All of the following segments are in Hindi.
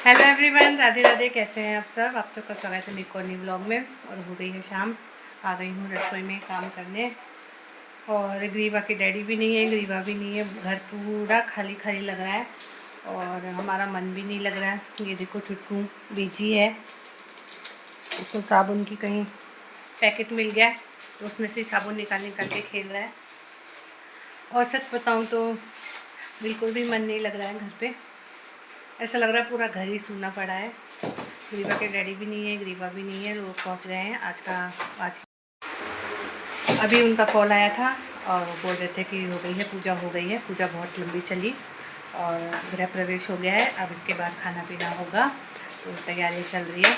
Hello everyone, Radhe Radhe. कैसे हैं आप सब? आप सबका स्वागत है मेरे को न्यू व्लॉग में। और हो गई है शाम, आ गई हूँ रसोई में काम करने। और ग्रीवा के डैडी भी नहीं है, ग्रीवा भी नहीं है, घर पूरा खाली खाली लग रहा है और हमारा मन भी नहीं लग रहा है। ये देखो चुटकू बिजी है, उसको साबुन की कहीं पैकेट मिल गया है तो उसमें से साबुन निकाल निकाल के खेल रहा है। और सच बताऊँ तो बिल्कुल भी मन नहीं लग रहा है घर पे। ऐसा लग रहा है पूरा घर ही सूना पड़ा है। ग्रीवा के डैडी भी नहीं है, ग्रीवा भी नहीं है, लोग पहुंच गए हैं। आज अभी उनका कॉल आया था और वो बोल रहे थे कि हो गई है पूजा, हो गई है पूजा, बहुत लंबी चली और गृह प्रवेश हो गया है, अब इसके बाद खाना पीना होगा, तो तैयारियाँ चल रही है।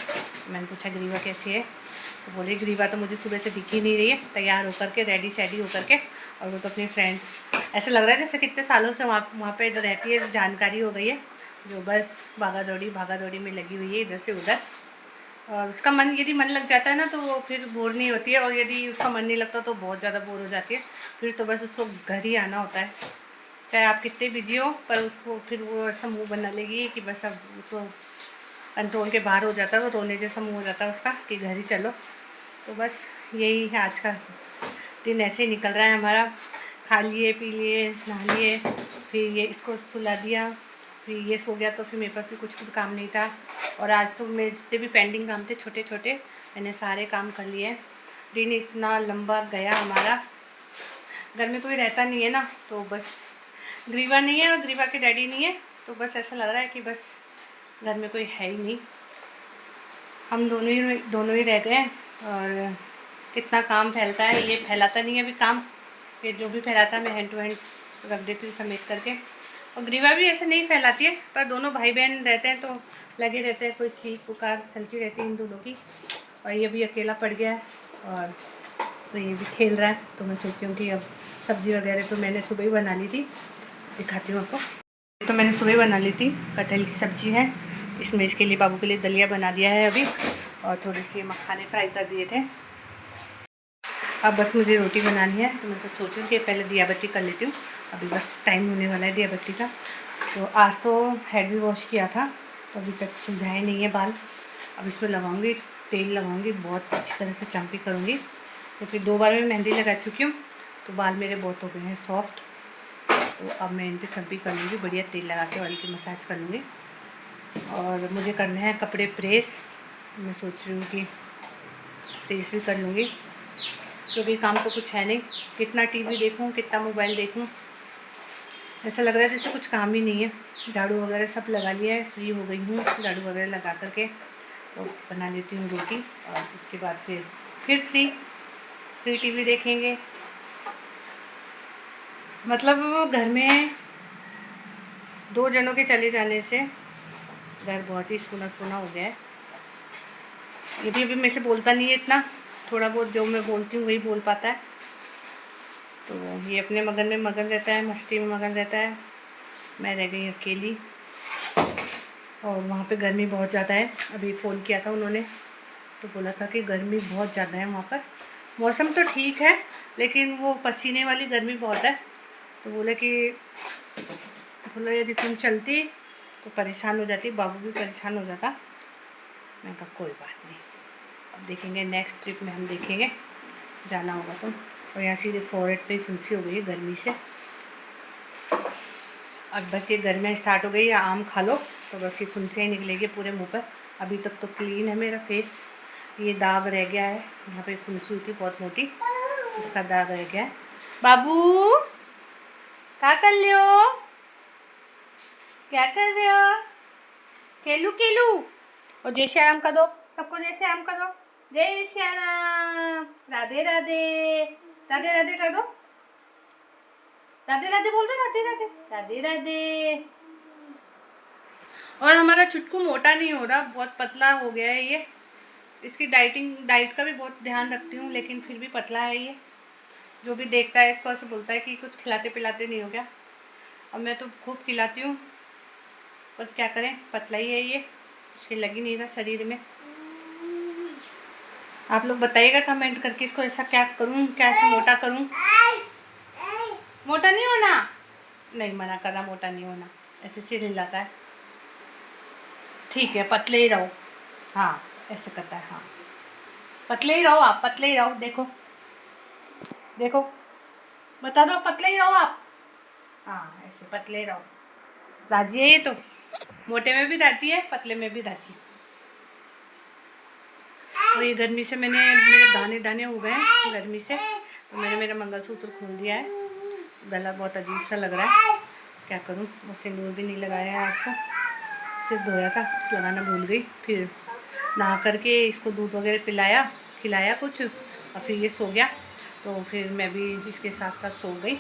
मैंने पूछा ग्रीवा कैसी है, तो बोले ग्रीवा तो मुझे सुबह से दिख ही नहीं रही है, तैयार होकर के रेडी शेडी होकर के। और वो तो अपनी फ्रेंड्स, ऐसा लग रहा है जैसे कितने सालों से वहाँ पे रहती है, जानकारी हो गई है, जो बस भागा दौड़ी में लगी हुई है इधर से उधर। और उसका मन, यदि मन लग जाता है ना तो वो फिर बोर नहीं होती है, और यदि उसका मन नहीं लगता तो बहुत ज़्यादा बोर हो जाती है। फिर तो बस उसको घर ही आना होता है, चाहे आप कितने बिजी हो, पर उसको फिर वो ऐसा मुंह बना लेगी कि बस अब उसको कंट्रोल के बाहर हो जाता है, तो रोने जैसा मुंह हो जाता है उसका कि घर ही चलो। तो बस यही है, आज का दिन ऐसे ही निकल रहा है हमारा। खा लिए, पी लिए, नहा लिए, फिर ये इसको सुला दिया, फिर ये सो गया, तो फिर मेरे पास भी कुछ काम नहीं था। और आज तो मेरे जितने भी पेंडिंग काम थे छोटे छोटे, मैंने सारे काम कर लिए। दिन इतना लंबा गया हमारा। घर में कोई रहता नहीं है ना, तो बस ग्रीवा नहीं है और ग्रीवा के डैडी नहीं है, तो बस ऐसा लग रहा है कि बस घर में कोई है ही नहीं, हम दोनों ही रह गए। और कितना काम फैलता है, ये फैलाता नहीं है अभी काम, ये जो भी फैलाता है मैं हैंड टू हैंड रख देती हूँ समेट करके। और ग्रीवा भी ऐसे नहीं फैलाती है, पर दोनों भाई बहन रहते हैं तो लगे रहते हैं, कोई चीख पुकार चलती रहती है इन दोनों की। और ये भी अकेला पड़ गया है और तो ये भी खेल रहा है। तो मैं सोची हूँ कि अब सब्ज़ी वगैरह तो मैंने सुबह ही बना ली थी, दिखाती हूँ आपको। तो मैंने सुबह बना ली थी, कटहल की सब्ज़ी है, इसमें इसके लिए बाबू के लिए दलिया बना दिया है अभी, और थोड़ी सी मखाने फ्राई कर दिए थे। अब बस मुझे रोटी बनानी है, तो मैं तो सोचूँ कि पहले दिया बत्ती कर लेती हूँ, अभी बस टाइम होने वाला है दिया बत्ती का। तो आज तो हेड भी वॉश किया था, तो अभी तक सुलझाए नहीं है बाल। अब इसमें लगाऊंगी, तेल लगाऊंगी, बहुत अच्छी तरह से चम्पी करूँगी, तो फिर 2 बार मैं मेहंदी लगा चुकी हूँ, तो बाल मेरे बहुत हो गए हैं सॉफ्ट। तो अब मैं इन पर चम्पी कर लूँगी, बढ़िया तेल लगा के ऑयल की मसाज कर लूँगी। और मुझे करना है कपड़े प्रेस, तो मैं सोच रही हूँ कि प्रेस भी कर लूँगी, क्योंकि काम तो कुछ है नहीं। कितना टीवी देखूं, कितना मोबाइल देखूं, ऐसा लग रहा है जैसे कुछ काम ही नहीं है। झाड़ू वगैरह सब लगा लिया है, फ्री हो गई हूँ झाड़ू वगैरह लगा करके। तो बना लेती हूँ रोटी और उसके बाद फिर फ्री टीवी देखेंगे। मतलब घर में 2 जनों के चले जाने से घर बहुत ही सूना सूना हो गया है। ये भी अभी मेरे से बोलता नहीं है इतना, थोड़ा बहुत जो मैं बोलती हूँ वही बोल पाता है। तो ये अपने मगन में मगन रहता है, मस्ती में मगन रहता है, मैं रह गई अकेली। और वहाँ पे गर्मी बहुत ज़्यादा है, अभी फ़ोन किया था उन्होंने तो बोला था कि गर्मी बहुत ज़्यादा है वहाँ पर। मौसम तो ठीक है लेकिन वो पसीने वाली गर्मी बहुत है। तो बोले यदि तुम चलती तो परेशान हो जाती, बाबू भी परेशान हो जाता। मैंने कहा कोई बात नहीं, अब देखेंगे नेक्स्ट ट्रिप में हम देखेंगे, जाना होगा तो। और यहाँ सीधे फोरहेड पे फुंसी हो गई है गर्मी से। अब बस ये गर्मियाँ स्टार्ट हो गई, या आम खा लो तो बस ये फुंसियाँ ही निकलेगी पूरे मुंह पर। अभी तक तो क्लीन है मेरा फेस, ये दाग रह गया है, यहाँ पे फुंसी हुई थी बहुत मोटी, उसका दाग रह गया है। बाबू क्या कर रहे हो, क्या कर रहे हो? खेलू खेलू। और जय श्री राम का दो, सबको जय श्री राम का दो, जय श्री राम, राधे राधे, राधे राधे कर दो, राधे राधे बोल दो, राधे राधे, राधे राधे। और हमारा चुटकू मोटा नहीं हो रहा, बहुत पतला हो गया है ये। इसकी डाइट का भी बहुत ध्यान रखती हूँ, लेकिन फिर भी पतला है ये। जो भी देखता है इसको ऐसे बोलता है कि कुछ खिलाते पिलाते नहीं हो क्या। अब मैं तो खूब खिलाती हूँ, पर क्या करें, पतला ही है ये, इसके लग ही नहीं रहा शरीर में। आप लोग बताइएगा कमेंट करके, इसको ऐसा क्या करूँ, कैसे मोटा करूँ। मोटा नहीं होना, नहीं मना करा, मोटा नहीं होना, ऐसे सिर हिलाता है। ठीक है, पतले ही रहो। हाँ ऐसे करता है, हाँ पतले ही रहो आप, पतले ही रहो। देखो देखो, बता दो, पतले ही रहो आप। हाँ ऐसे पतले ही रहो। राजी है ये तो, मोटे में भी राजी है, पतले में भी राजी। और ये गर्मी से मेरे दाने दाने हो गए हैं गर्मी से, तो मैंने मेरा मंगलसूत्र खोल दिया है। गला बहुत अजीब सा लग रहा है, क्या करूँ। वो सिंदूर भी नहीं लगाया है आज तक, सिर धोया था, लगाना भूल गई। फिर नहा करके इसको दूध वगैरह पिलाया, खिलाया कुछ, और फिर ये सो गया। तो फिर मैं भी इसके साथ साथ सो गई।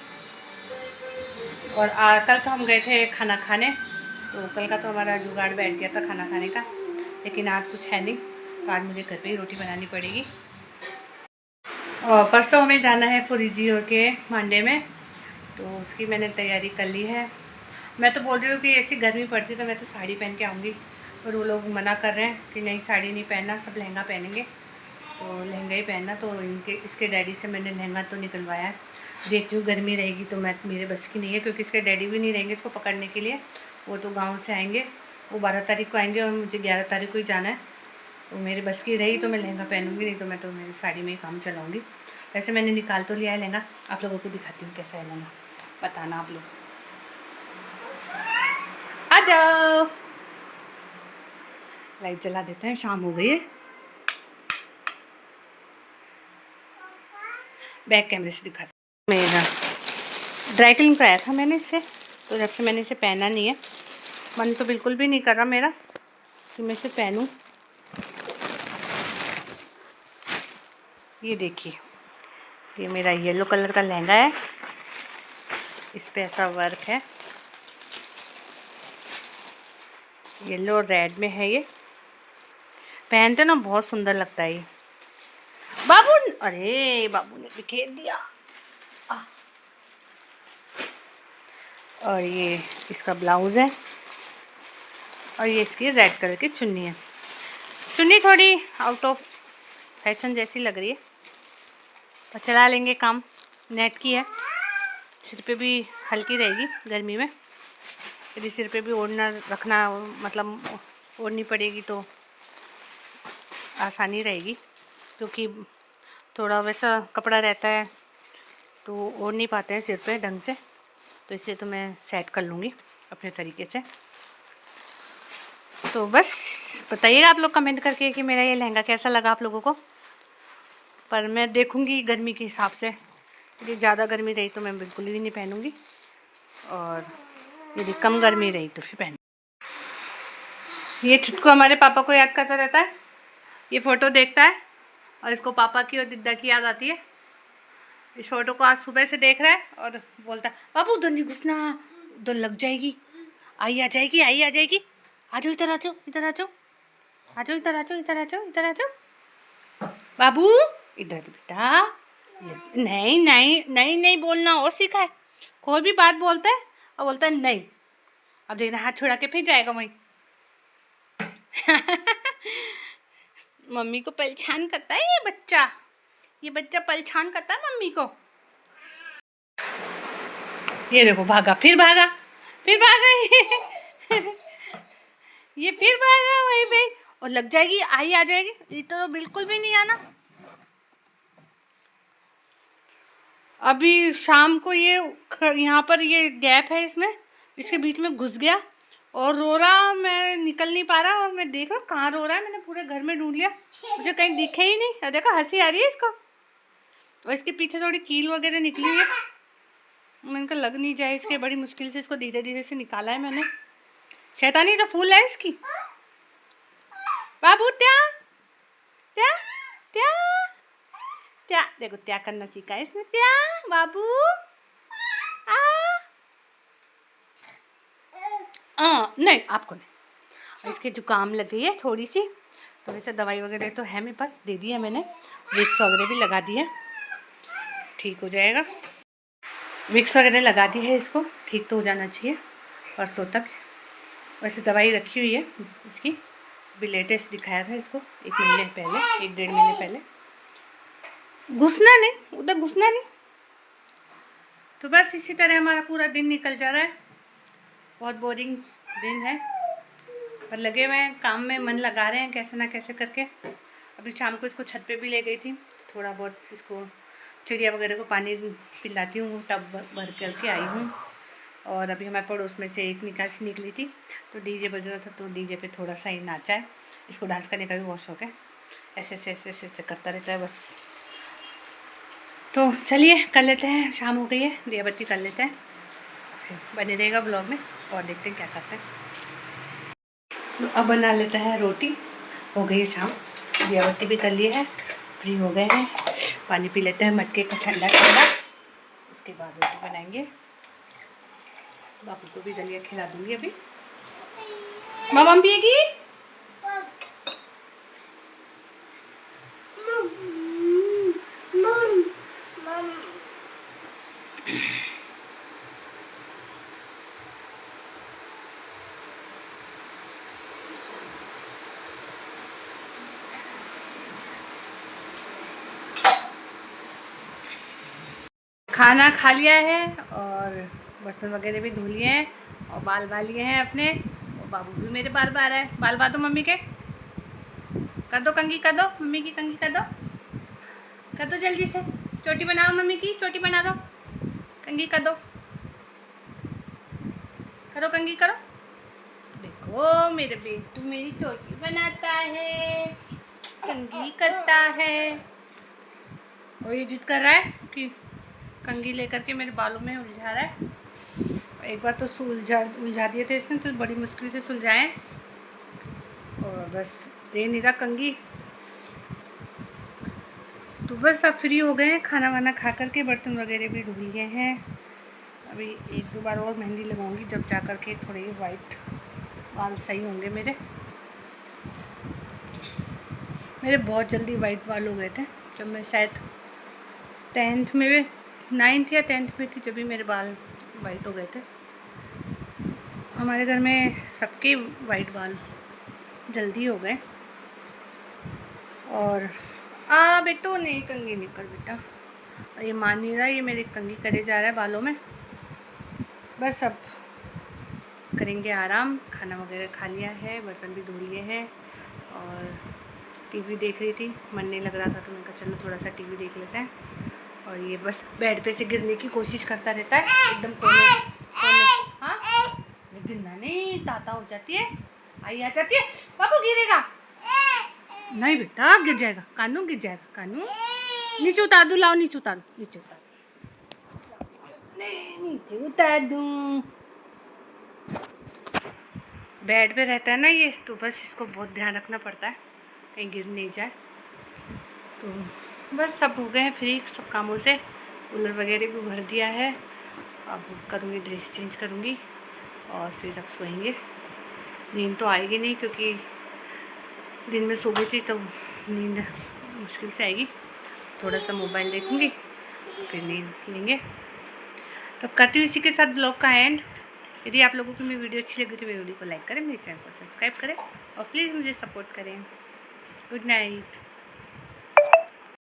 और कल तो हम गए थे खाना खाने, तो कल का तो हमारा जुगाड़ बैठ गया था खाना खाने का, लेकिन आज कुछ है नहीं, तो आज मुझे घर पे ही रोटी बनानी पड़ेगी। और परसों हमें जाना है फुरीजी के मांडे में, तो उसकी मैंने तैयारी कर ली है। मैं तो बोल रही हूँ कि ऐसी गर्मी पड़ती तो मैं तो साड़ी पहन के आऊँगी, पर वो लोग मना कर रहे हैं कि नहीं साड़ी नहीं पहनना, सब लहंगा पहनेंगे। तो लहंगा ही पहनना, तो इसके डैडी से मैंने लहंगा तो निकलवाया है। देखती हूँ गर्मी रहेगी तो मैं, मेरे बस की नहीं है, क्योंकि इसके डैडी भी नहीं रहेंगे इसको पकड़ने के लिए। वो तो गाँव से आएंगे, वो 12 तारीख को आएंगे और मुझे 11 तारीख को ही जाना है। तो मेरे बस की रही तो मैं लहंगा पहनूंगी, नहीं तो मैं तो मेरी साड़ी में ही काम चलाऊँगी। वैसे मैंने निकाल तो लिया है लहंगा, आप लोगों को दिखाती हूँ कैसा है लहंगा, बताना आप लोग। आ जाओ, लाइट जला देते हैं, शाम हो गई है। बैक कैमरे से दिखाती हूँ। मेरा ड्राई क्लीन कराया था मैंने इससे, तो जब से मैंने इसे पहना नहीं है, मन तो बिल्कुल भी नहीं कर रहा मेरा कि मैं इसे पहनूं। ये देखिए, ये मेरा येलो कलर का लहंगा है, इस पे ऐसा वर्क है, येलो और रेड में है। ये पहनते ना बहुत सुंदर लगता है ये। बाबू, अरे बाबू ने बिखेर दिया। और ये इसका ब्लाउज़ है, और ये इसकी रेड कलर की चुन्नी है। चुन्नी थोड़ी आउट ऑफ फैशन जैसी लग रही है, पर चला लेंगे काम। नेट की है, सिर पे भी हल्की रहेगी गर्मी में, यदि सिर पे भी ओढ़ना रखना, मतलब ओढ़नी पड़ेगी तो आसानी रहेगी, क्योंकि थोड़ा वैसा कपड़ा रहता है तो ओढ़ नहीं पाते हैं सिर पे ढंग से, तो इसे तो मैं सेट कर लूँगी अपने तरीके से। तो बस बताइएगा आप लोग कमेंट करके कि मेरा ये लहंगा कैसा लगा आप लोगों को। पर मैं देखूँगी गर्मी के हिसाब से, यदि ज़्यादा गर्मी रही तो मैं बिल्कुल भी नहीं पहनूँगी, और यदि कम गर्मी रही तो फिर पहन। ये छुटकू हमारे पापा को याद करता रहता है, ये फ़ोटो देखता है और इसको पापा की और दिद्दा की याद आती है। इस फोटो को आज सुबह से देख रहा है और बोलता है बाबू उधर नहीं घुसना, उधर लग जाएगी, आई आ जाएगी, आई आ जाएगी, आ जाओ इधर, आ जाओ इधर, आ जाओ, आ जाओ इधर, आ जाओ इधर, आ जाओ इधर, आ जाओ बाबू इधर बेटा। नहीं नहीं नहीं नहीं बोलना, और सीखा है, कोई भी बात बोलता है और बोलता है नहीं। अब देखना हाथ छुड़ा के फिर जाएगा वहीं। मम्मी को परेशान करता है ये बच्चा, ये बच्चा परेशान करता है मम्मी को। ये देखो भागा, फिर भागा, फिर भागा ये फिर भागा वहीं पे, और लग जाएगी, आई आ जाएगी। ये तो बिल्कुल भी नहीं आना। अभी शाम को ये यहाँ पर ये गैप है, इसमें इसके बीच में घुस गया और रो रहा, मैं निकल नहीं पा रहा, और मैं देख रहा कहाँ रो रहा है, मैंने पूरे घर में ढूंढ लिया, मुझे कहीं दिखे ही नहीं। देखा हंसी आ रही है इसको, और इसके पीछे थोड़ी कील वगैरह निकली हुई है, मैंने कहा लग नहीं जाए इसके, बड़ी मुश्किल से इसको धीरे धीरे से निकाला है मैंने। शैतानी तो फूल है इसकी। बाबू त्या त्या त्या त्या, देखो त्या करना सीखा है इसने, त्या बाबू नहीं आपको नहीं। इसके जुकाम लग गई है थोड़ी सी, तो वैसे दवाई वगैरह तो है मेरे पास, दे दी है मैंने, विक्स वगैरह भी लगा दी है, ठीक हो जाएगा। विक्स वगैरह लगा दी है, इसको ठीक तो हो जाना चाहिए परसों तक। वैसे दवाई रखी हुई है इसकी, भी लेटेस्ट दिखाया था इसको 1 महीने पहले, 1-1.5 महीने पहले। घुसना नहीं, उधर घुसना नहीं। तो बस इसी तरह हमारा पूरा दिन निकल जा रहा है, बहुत बोरिंग दिन है। पर लगे हुए हैं काम में, मन लगा रहे हैं कैसे ना कैसे करके। अभी शाम को इसको छत पे भी ले गई थी, थोड़ा बहुत इसको चिड़िया वगैरह को पानी पिलाती हूँ, टब भर करके आई हूँ। और अभी हमारे पड़ोस में से एक निकली थी, तो डीजे बज रहा था, तो डीजे पे थोड़ा सा ही नाचा है। इसको डांस करने का भी बहुत शौक है, ऐसे ऐसे ऐसे ऐसे करता रहता है बस। तो चलिए कर लेते हैं, शाम हो गई है, दिया बत्ती कर लेते हैं, बने रहेगा ब्लॉग में और देखते हैं क्या करते हैं। तो अब बना लेते हैं रोटी, हो गई है शाम, दिया बत्ती भी कर ली है, फ्री हो गए हैं। पानी पी लेते हैं मटके का ठंडा ठंडा, उसके बाद रोटी बनाएंगे। बापू को भी दलिया खिला दूंगी अभी। मामा पिएगी? खाना खा लिया है और बर्तन वगैरह भी धो लिए हैं और बाल बाल लिए हैं अपने। और बाबू भी मेरे बाल बा रहा है, बाल बा दो मम्मी के, कर दो कंघी, कर दो मम्मी की कंघी, कर दो जल्दी से, चोटी बनाओ मम्मी की, चोटी बना दो, कंघी कर दो, करो कंघी करो। देखो मेरे बेटू मेरी चोटी बनाता है, कंघी करता है, और ये जिद कर रहा है कि कंघी लेकर के मेरे बालों में उलझा रहा है। एक बार तो उलझा दिए थे इसने, तो बड़ी मुश्किल से सुलझाए और बस दे नहीं रहा कंघी। तो बस अब फ्री हो गए हैं, खाना वाना खा करके बर्तन वगैरह भी धो लिए हैं। अभी एक दो बार और मेहंदी लगाऊंगी, जब जा कर के थोड़े वाइट बाल सही होंगे मेरे बहुत जल्दी वाइट बाल हो गए थे जब मैं शायद 10th में, 9th या 10th में थी, जब भी मेरे बाल वाइट हो गए थे। हमारे घर में सबके वाइट बाल जल्दी हो गए। और बेटो नहीं, कंघी नहीं कर बेटा, और ये मान नहीं रहा, ये मेरी कंघी करे जा रहा है बालों में। बस अब करेंगे आराम, खाना वगैरह खा लिया है, बर्तन भी धो लिए हैं और टीवी देख रही थी, मन नहीं लग रहा था तो मैंने कहा चलो थोड़ा सा टीवी देख लेते हैं। और ये बस बेड पे से गिरने की कोशिश करता रहता है, एकदम कोने। हाँ गिरना नहीं, ताता हो जाती है, आई आ जाती है, बाबू गिरेगा नहीं बेटा, गिर जाएगा कानू, गिर जाएगा कानू, नीचे उतार दूँ, लाओ नीचे उतार, नीचे उतार, नहीं नीचे उतार दूँ। बेड पे रहता है ना ये, तो बस इसको बहुत ध्यान रखना पड़ता है कहीं गिर नहीं जाए। तो बस सब हो गए हैं फ्री सब कामों से, कूलर वगैरह भी भर दिया है। अब करूँगी ड्रेस चेंज करूँगी और फिर अब सोएंगे। नींद तो आएगी नहीं क्योंकि दिन में सो गई थी, तो नींद मुश्किल से आएगी। थोड़ा सा मोबाइल देखूँगी फिर नींद लेंगे। तब करती हूँ इसी के साथ ब्लॉग का एंड। यदि आप लोगों को मेरी वीडियो अच्छी लगी तो मेरी वीडियो को लाइक करें, मेरे चैनल को सब्सक्राइब करें और प्लीज़ मुझे सपोर्ट करें। Good night.